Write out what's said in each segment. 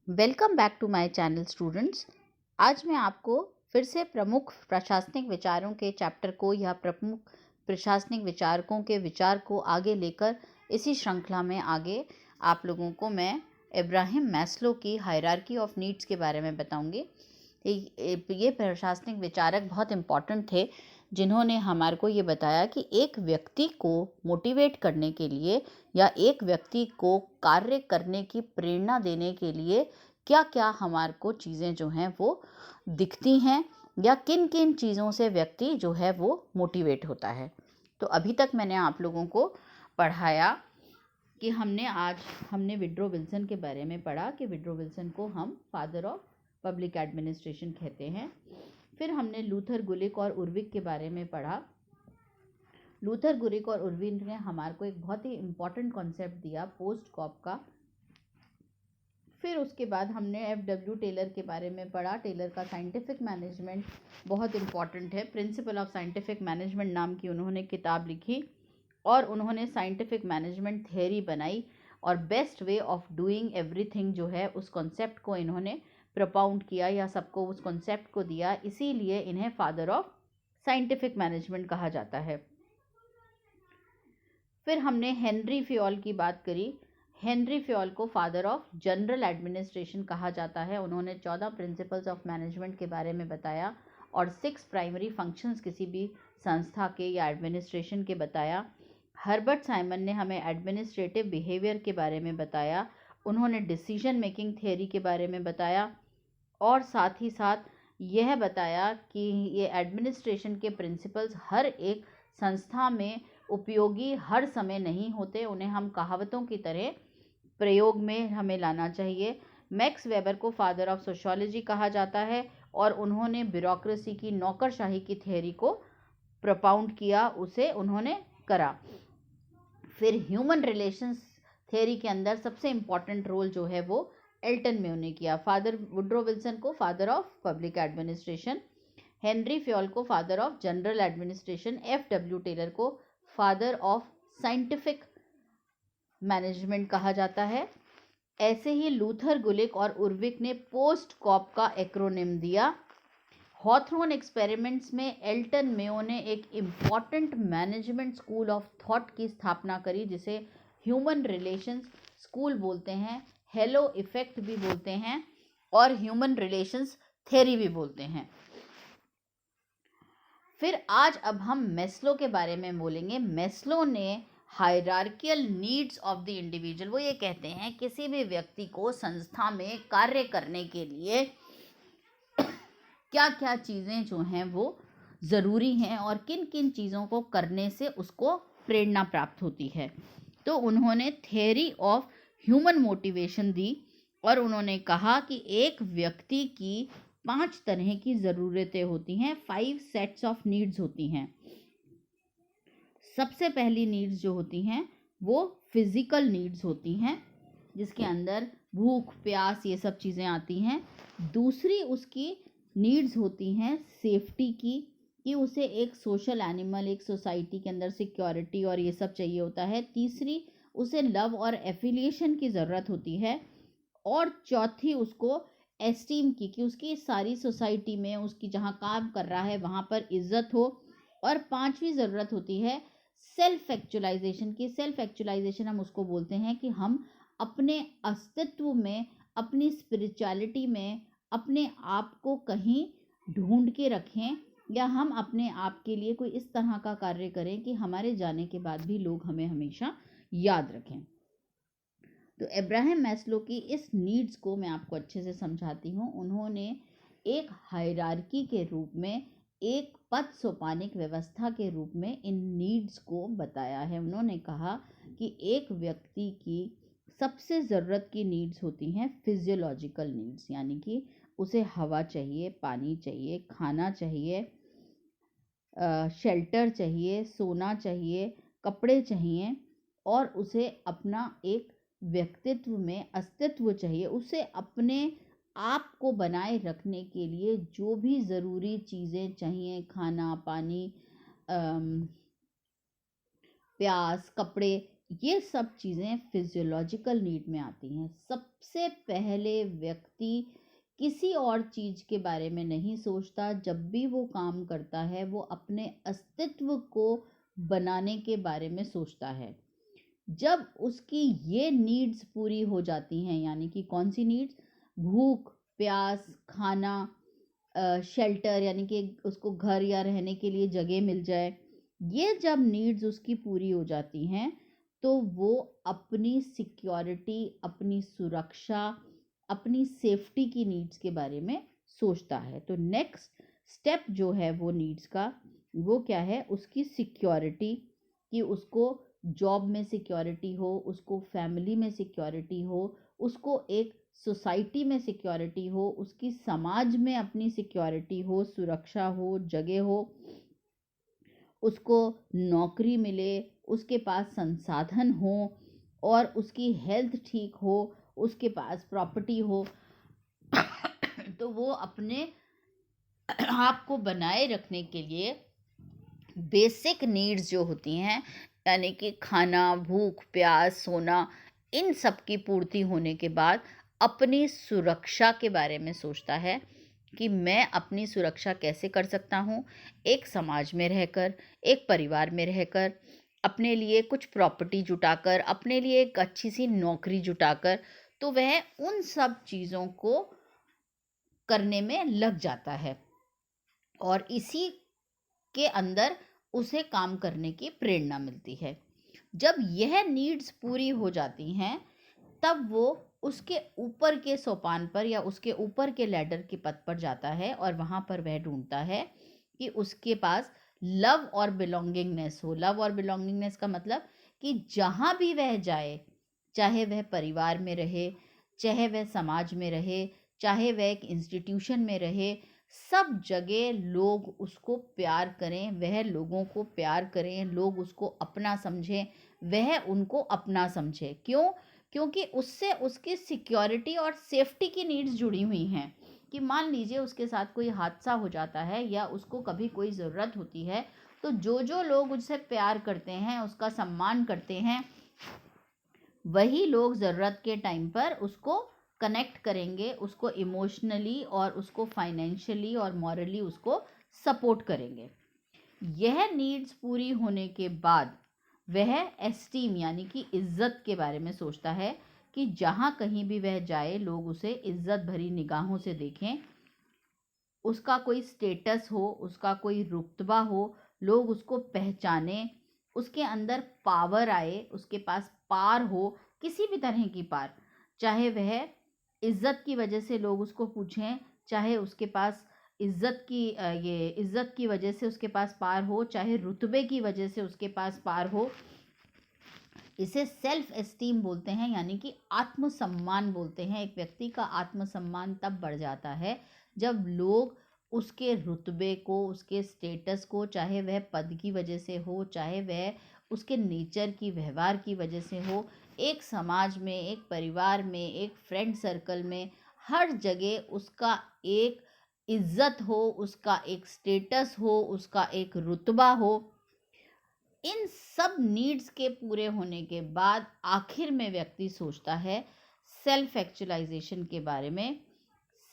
Welcome back to my channel students. आज मैं आपको फिर से प्रमुख प्रशासनिक विचारों के चैप्टर को या प्रमुख प्रशासनिक विचारकों के विचार को आगे लेकर इसी श्रृंखला में आगे आप लोगों को मैं इब्राहिम मैस्लो की हायरार्की ऑफ नीड्स के बारे में बताऊंगी। ये प्रशासनिक विचारक बहुत इम्पॉर्टेंट थे, जिन्होंने हमारे को ये बताया कि एक व्यक्ति को मोटिवेट करने के लिए या एक व्यक्ति को कार्य करने की प्रेरणा देने के लिए क्या क्या हमारे को चीज़ें जो हैं वो दिखती हैं या किन किन चीज़ों से व्यक्ति जो है वो मोटिवेट होता है। तो अभी तक मैंने आप लोगों को पढ़ाया कि हमने विड्रो विल्सन के बारे में पढ़ा कि विड्रो विल्सन को हम फादर ऑफ पब्लिक एडमिनिस्ट्रेशन कहते हैं। फिर हमने लूथर गुलिक और उर्विक के बारे में पढ़ा। लूथर गुलिक और उर्विक ने हमारे को एक बहुत ही इम्पॉर्टेंट कॉन्सेप्ट दिया पोस्ट कॉप का। फिर उसके बाद हमने F.W. टेलर के बारे में पढ़ा। टेलर का साइंटिफिक मैनेजमेंट बहुत इम्पॉर्टेंट है। प्रिंसिपल ऑफ साइंटिफिक मैनेजमेंट नाम की उन्होंने किताब लिखी और उन्होंने साइंटिफिक मैनेजमेंट थ्योरी बनाई और best way of doing everything जो है उस कॉन्सेप्ट को इन्होंने प्रपाउंड किया या सबको उस कॉन्सेप्ट को दिया, इसीलिए इन्हें फादर ऑफ साइंटिफिक मैनेजमेंट कहा जाता है। फिर हमने हेनरी फ्योल की बात करी। हेनरी फ्योल को फादर ऑफ जनरल एडमिनिस्ट्रेशन कहा जाता है। उन्होंने 14 प्रिंसिपल्स ऑफ मैनेजमेंट के बारे में बताया और 6 प्राइमरी फंक्शंस किसी भी संस्था के या एडमिनिस्ट्रेशन के बताया। हर्बर्ट साइमन ने हमें एडमिनिस्ट्रेटिव बिहेवियर के बारे में बताया। उन्होंने डिसीजन मेकिंग थियरी के बारे में बताया और साथ ही साथ यह बताया कि ये एडमिनिस्ट्रेशन के प्रिंसिपल्स हर एक संस्था में उपयोगी हर समय नहीं होते, उन्हें हम कहावतों की तरह प्रयोग में हमें लाना चाहिए। मैक्स वेबर को फादर ऑफ सोशियोलॉजी कहा जाता है और उन्होंने ब्यूरोक्रेसी की नौकरशाही की थियरी को प्रपाउंड किया, उसे उन्होंने करा। फिर ह्यूमन रिलेशंस थियरी के अंदर सबसे इम्पॉर्टेंट रोल जो है वो एल्टन म्यू ने किया। फादर वुड्रो विल्सन को father of public administration, Henri Fayol को father of general administration, F.W. Taylor को फादर ऑफ साइंटिफिक मैनेजमेंट कहा जाता है। ऐसे ही लूथर गुलिक और उर्विक ने पोस्ट कॉप का एक्रोनिम दिया। हॉथरन एक्सपेरिमेंट्स में एल्टन मेयो ने एक important management school of thought की स्थापना करी, जिसे ह्यूमन रिलेशंस स्कूल बोलते हैं, हेलो इफेक्ट भी बोलते हैं और ह्यूमन रिलेशंस थ्योरी भी बोलते हैं। फिर आज अब हम मैस्लो के बारे में बोलेंगे। मैस्लो ने hierarchical needs of the individual, वो ये कहते हैं किसी भी व्यक्ति को संस्था में कार्य करने के लिए क्या क्या चीज़ें जो हैं वो ज़रूरी हैं और किन किन चीज़ों को करने से उसको प्रेरणा प्राप्त होती है। तो उन्होंने थ्योरी ऑफ ह्यूमन मोटिवेशन दी और उन्होंने कहा कि एक व्यक्ति की 5 तरह की ज़रूरतें होती हैं, 5 सेट्स ऑफ नीड्स होती हैं। सबसे पहली नीड्स जो होती हैं वो फिज़िकल नीड्स होती हैं, जिसके अंदर भूख प्यास ये सब चीज़ें आती हैं। दूसरी उसकी नीड्स होती हैं सेफ्टी की, कि उसे एक सोशल एनिमल, एक सोसाइटी के अंदर सिक्योरिटी और ये सब चाहिए होता है। तीसरी उसे लव और एफिलिएशन की ज़रूरत होती है और चौथी उसको एस्टीम की, कि उसकी सारी सोसाइटी में उसकी जहाँ काम कर रहा है वहाँ पर इज्जत हो। और 5वीं ज़रूरत होती है सेल्फ एक्चुअलाइजेशन की। सेल्फ एक्चुअलाइजेशन हम उसको बोलते हैं कि हम अपने अस्तित्व में, अपनी स्पिरिचुअलिटी में अपने आप को कहीं ढूंढ के रखें या हम अपने आप के लिए कोई इस तरह का कार्य करें कि हमारे जाने के बाद भी लोग हमें हमेशा याद रखें। तो इब्राहिम मैस्लो की इस नीड्स को मैं आपको अच्छे से समझाती हूँ। उन्होंने एक हायरार्की के रूप में, एक पद सोपानिक व्यवस्था के रूप में इन नीड्स को बताया है। उन्होंने कहा कि एक व्यक्ति की सबसे ज़रूरत की नीड्स होती हैं फिजियोलॉजिकल नीड्स, यानी कि उसे हवा चाहिए, पानी चाहिए, खाना चाहिए, शेल्टर चाहिए, सोना चाहिए, कपड़े चाहिए और उसे अपना एक व्यक्तित्व में अस्तित्व चाहिए। उसे अपने आप को बनाए रखने के लिए जो भी ज़रूरी चीज़ें चाहिए, खाना पानी, प्यास, कपड़े, ये सब चीज़ें फिजियोलॉजिकल नीड में आती हैं। सबसे पहले व्यक्ति किसी और चीज़ के बारे में नहीं सोचता। जब भी वो काम करता है वो अपने अस्तित्व को बनाने के बारे में सोचता है। जब उसकी ये नीड्स पूरी हो जाती हैं, यानी कि कौन सी नीड्स? भूख, प्यास, खाना, शेल्टर यानी कि उसको घर या रहने के लिए जगह मिल जाए, ये जब नीड्स उसकी पूरी हो जाती हैं तो वो अपनी सिक्योरिटी, अपनी सुरक्षा, अपनी सेफ्टी की नीड्स के बारे में सोचता है। तो नेक्स्ट स्टेप जो है वो नीड्स का, वो क्या है? उसकी सिक्योरिटी, कि उसको जॉब में सिक्योरिटी हो, उसको फैमिली में सिक्योरिटी हो, उसको एक सोसाइटी में सिक्योरिटी हो, उसकी समाज में अपनी सिक्योरिटी हो, सुरक्षा हो, जगह हो, उसको नौकरी मिले, उसके पास संसाधन हो और उसकी हेल्थ ठीक हो, उसके पास प्रॉपर्टी हो। तो वो अपने आप को बनाए रखने के लिए बेसिक नीड्स जो होती हैं, यानी कि खाना, भूख, प्यास, सोना, इन सब की पूर्ति होने के बाद अपनी सुरक्षा के बारे में सोचता है कि मैं अपनी सुरक्षा कैसे कर सकता हूँ। एक समाज में रहकर, एक परिवार में रहकर, अपने लिए कुछ प्रॉपर्टी जुटाकर, अपने लिए एक अच्छी सी नौकरी जुटाकर, तो वह उन सब चीज़ों को करने में लग जाता है और इसी के अंदर उसे काम करने की प्रेरणा मिलती है। जब यह नीड्स पूरी हो जाती हैं तब वो उसके ऊपर के सोपान पर या उसके ऊपर के लैडर के पद पर जाता है और वहाँ पर वह ढूंढता है कि उसके पास लव और बिलोंगिंगनेस हो। लव और बिलोंगिंगनेस का मतलब कि जहाँ भी वह जाए, चाहे वह परिवार में रहे, चाहे वह समाज में रहे, चाहे वह एक इंस्टीट्यूशन में रहे, सब जगह लोग उसको प्यार करें, वह लोगों को प्यार करें, लोग उसको अपना समझें, वह उनको अपना समझे। क्यों? क्योंकि उससे उसकी सिक्योरिटी और सेफ्टी की नीड्स जुड़ी हुई हैं। कि मान लीजिए उसके साथ कोई हादसा हो जाता है या उसको कभी कोई ज़रूरत होती है, तो जो लोग उससे प्यार करते हैं, उसका सम्मान करते हैं, वही लोग ज़रूरत के टाइम पर उसको कनेक्ट करेंगे, उसको इमोशनली और उसको फाइनेंशियली और मॉरली उसको सपोर्ट करेंगे। यह नीड्स पूरी होने के बाद वह एस्टीम यानी कि इज्जत के बारे में सोचता है कि जहाँ कहीं भी वह जाए लोग उसे इज्जत भरी निगाहों से देखें, उसका कोई स्टेटस हो, उसका कोई रुतबा हो, लोग उसको पहचाने, उसके अंदर पावर आए, उसके पास पार हो, किसी भी तरह की पार, चाहे वह इज्जत की वजह से लोग उसको पूछें, चाहे उसके पास इज्जत की वजह से उसके पास पार हो, चाहे रुतबे की वजह से उसके पास पार हो। इसे सेल्फ एस्टीम बोलते हैं, यानी कि आत्मसम्मान बोलते हैं। एक व्यक्ति का आत्मसम्मान तब बढ़ जाता है जब लोग उसके रुतबे को, उसके स्टेटस को, चाहे वह पद की वजह से हो, चाहे वह उसके नेचर की, व्यवहार की वजह से हो, एक समाज में, एक परिवार में, एक फ्रेंड सर्कल में, हर जगह उसका एक इज्जत हो, उसका एक स्टेटस हो, उसका एक रुतबा हो। इन सब नीड्स के पूरे होने के बाद आखिर में व्यक्ति सोचता है सेल्फ एक्चुअलाइजेशन के बारे में।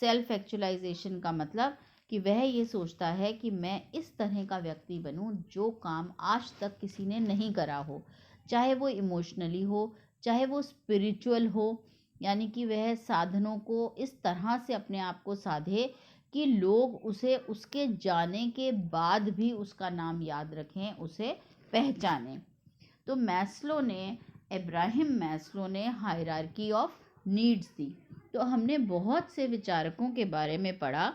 सेल्फ एक्चुअलाइजेशन का मतलब कि वह ये सोचता है कि मैं इस तरह का व्यक्ति बनूं जो काम आज तक किसी ने नहीं करा हो, चाहे वो इमोशनली हो, चाहे वो स्पिरिचुअल हो, यानी कि वह साधनों को इस तरह से अपने आप को साधे कि लोग उसे उसके जाने के बाद भी उसका नाम याद रखें, उसे पहचाने। तो इब्राहिम मैस्लो ने हायरार्की ऑफ नीड्स दी। तो हमने बहुत से विचारकों के बारे में पढ़ा।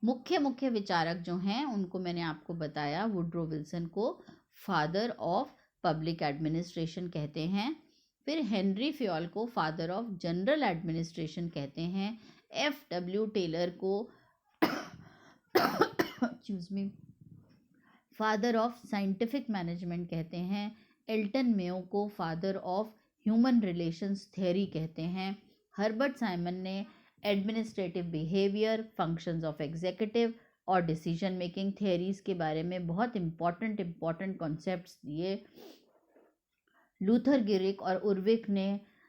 मुख्य मुख्य विचारक जो हैं उनको मैंने आपको बताया। वुड्रो विल्सन को फादर ऑफ पब्लिक एडमिनिस्ट्रेशन कहते हैं। फिर हेनरी फ्योल को फादर ऑफ जनरल एडमिनिस्ट्रेशन कहते हैं। F.W. टेलर को excuse me, father of scientific management कहते हैं। एल्टन मेयो को father of human relations theory कहते हैं। हर्बर्ट साइमन ने administrative behaviour, functions of executive और डिसीजन मेकिंग थियरीज के बारे में बहुत इंपॉर्टेंट कॉन्सेप्ट्स दिए। लूथर गिरिक और उर्विक ने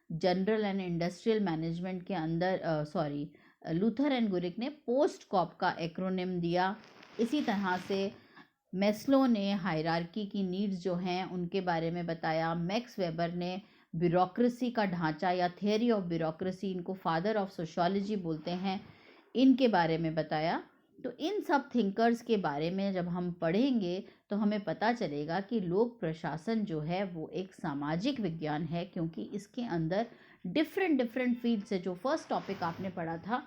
जनरल एंड इंडस्ट्रियल मैनेजमेंट के अंदर लूथर एंड गुरिक ने पोस्ट कॉप का एक्रोनिम दिया। इसी तरह से मेस्लो ने हायरार्की की नीड्स जो हैं उनके बारे में बताया। मैक्स वेबर ने ब्यूरोक्रेसी का ढांचा या थियरी ऑफ ब्यूरोक्रेसी, इनको फादर ऑफ सोशियोलॉजी बोलते हैं, इनके बारे में बताया। तो इन सब थिंकर्स के बारे में जब हम पढ़ेंगे तो हमें पता चलेगा कि लोक प्रशासन जो है वो एक सामाजिक विज्ञान है, क्योंकि इसके अंदर डिफरेंट फील्ड से, जो फर्स्ट टॉपिक आपने पढ़ा था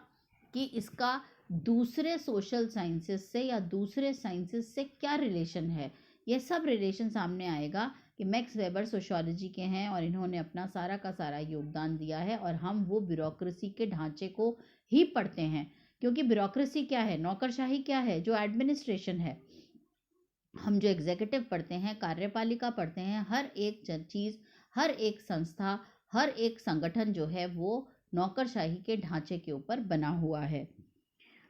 कि इसका दूसरे सोशल साइंसेस से या दूसरे साइंसेस से क्या रिलेशन है, यह सब रिलेशन सामने आएगा कि मैक्स वेबर सोशियोलॉजी के हैं और इन्होंने अपना सारा का सारा योगदान दिया है, और हम वो ब्यूरोक्रेसी के ढांचे को ही पढ़ते हैं। क्योंकि ब्यूरोक्रेसी क्या है, नौकरशाही क्या है, जो एडमिनिस्ट्रेशन है। हम जो एग्जीक्यूटिव पढ़ते हैं, कार्यपालिका पढ़ते हैं, हर एक चीज़, हर एक संस्था, हर एक संगठन जो है वो नौकरशाही के ढांचे के ऊपर बना हुआ है।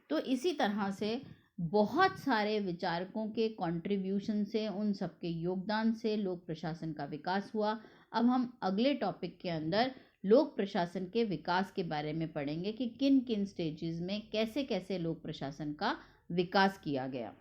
तो इसी तरह से बहुत सारे विचारकों के कंट्रीब्यूशन से, उन सबके योगदान से लोक प्रशासन का विकास हुआ। अब हम अगले टॉपिक के अंदर लोक प्रशासन के विकास के बारे में पढ़ेंगे कि किन किन स्टेजेस में कैसे कैसे लोक प्रशासन का विकास किया गया।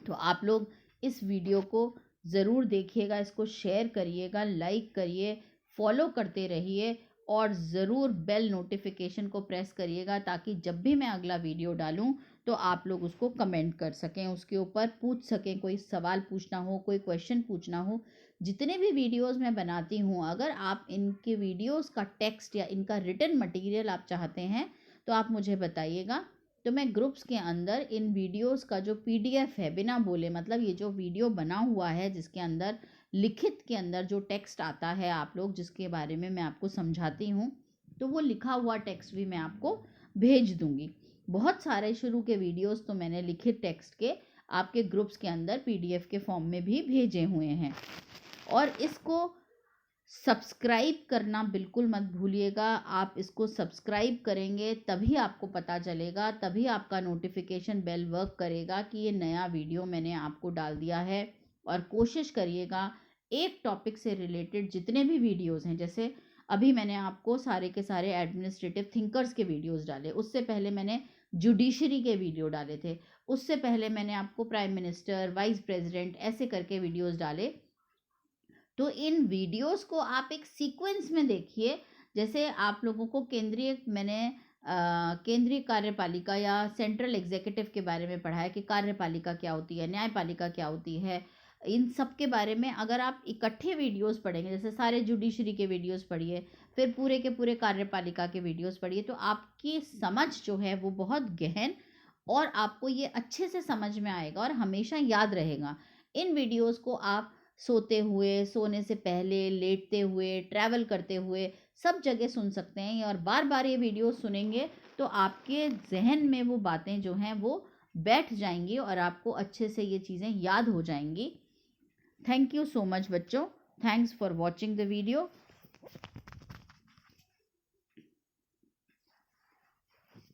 तो आप लोग इस वीडियो को ज़रूर देखिएगा, इसको शेयर करिएगा, लाइक करिए, फॉलो करते रहिए और ज़रूर बेल नोटिफिकेशन को प्रेस करिएगा, ताकि जब भी मैं अगला वीडियो डालूं तो आप लोग उसको कमेंट कर सकें, उसके ऊपर पूछ सकें, कोई सवाल पूछना हो, कोई क्वेश्चन पूछना हो। जितने भी वीडियोस मैं बनाती हूँ, अगर आप इनके वीडियोस का टेक्स्ट या इनका रिटन मटेरियल आप चाहते हैं तो आप मुझे बताइएगा, तो मैं ग्रुप्स के अंदर इन वीडियोस का जो PDF है, बिना बोले, मतलब ये जो वीडियो बना हुआ है जिसके अंदर लिखित के अंदर जो टेक्स्ट आता है, आप लोग जिसके बारे में मैं आपको समझाती हूँ, तो वो लिखा हुआ टेक्स्ट भी मैं आपको भेज दूँगी। बहुत सारे शुरू के वीडियोस तो मैंने लिखित टेक्स्ट के आपके ग्रुप्स के अंदर PDF के फॉर्म में भी भेजे हुए हैं। और इसको सब्सक्राइब करना बिल्कुल मत भूलिएगा। आप इसको सब्सक्राइब करेंगे तभी आपको पता चलेगा, तभी आपका नोटिफिकेशन बेल वर्क करेगा कि ये नया वीडियो मैंने आपको डाल दिया है। और कोशिश करिएगा एक टॉपिक से रिलेटेड जितने भी वीडियोस हैं, जैसे अभी मैंने आपको सारे के सारे एडमिनिस्ट्रेटिव थिंकर्स के वीडियोस डाले, उससे पहले मैंने जुडिशरी के वीडियो डाले थे, उससे पहले मैंने आपको प्राइम मिनिस्टर, वाइस प्रेसिडेंट, ऐसे करके वीडियोस डाले। तो इन वीडियोस को आप एक सीक्वेंस में देखिए। जैसे आप लोगों को केंद्रीय कार्यपालिका या सेंट्रल एग्जीक्यूटिव के बारे में पढ़ा है कि कार्यपालिका क्या होती है, न्यायपालिका क्या होती है, इन सब के बारे में अगर आप इकट्ठे वीडियोस पढ़ेंगे, जैसे सारे जुडिशरी के वीडियोस पढ़िए, फिर पूरे के पूरे कार्यपालिका के वीडियोस पढ़िए, तो आपकी समझ जो है वो बहुत गहन और आपको ये अच्छे से समझ में आएगा और हमेशा याद रहेगा। इन वीडियोस को आप सोते हुए, सोने से पहले, लेटते हुए, ट्रैवल करते हुए सब जगह सुन सकते हैं, और बार बार ये वीडियो सुनेंगे तो आपके जहन में वो बातें जो हैं वो बैठ जाएंगी और आपको अच्छे से ये चीज़ें याद हो जाएंगी। थैंक यू सो मच बच्चों, thanks for watching the video.